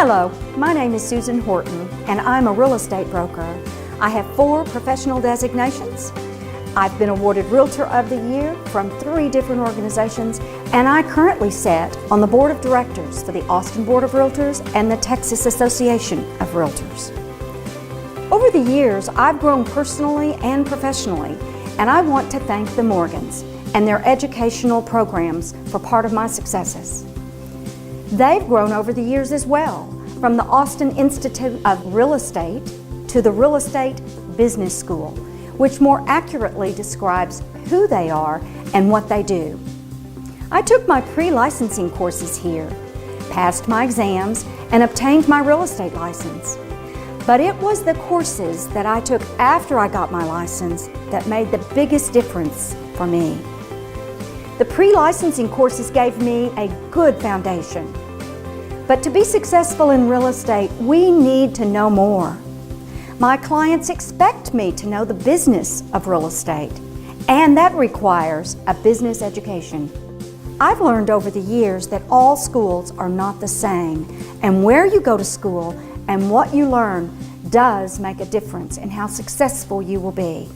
Hello, my name is Susan Hortan and I'm a real estate broker. I have 4 professional designations. I've been awarded Realtor of the Year from 3 different organizations, and I currently sit on the Board of Directors for the Austin Board of Realtors and the Texas Association of Realtors. Over the years, I've grown personally and professionally, and I want to thank the Morgans and their educational programs for part of my successes. They've grown over the years as well, from the Austin Institute of Real Estate to the Real Estate Business School, which more accurately describes who they are and what they do. I took my pre-licensing courses here, passed my exams, and obtained my real estate license. But it was the courses that I took after I got my license that made the biggest difference for me. The pre-licensing courses gave me a good foundation. But to be successful in real estate, we need to know more. My clients expect me to know the business of real estate, and that requires a business education. I've learned over the years that all schools are not the same, and where you go to school and what you learn does make a difference in how successful you will be.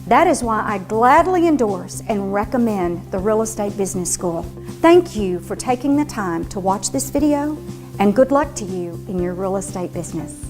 That is why I gladly endorse and recommend the Real Estate Business School. Thank you for taking the time to watch this video, and good luck to you in your real estate business.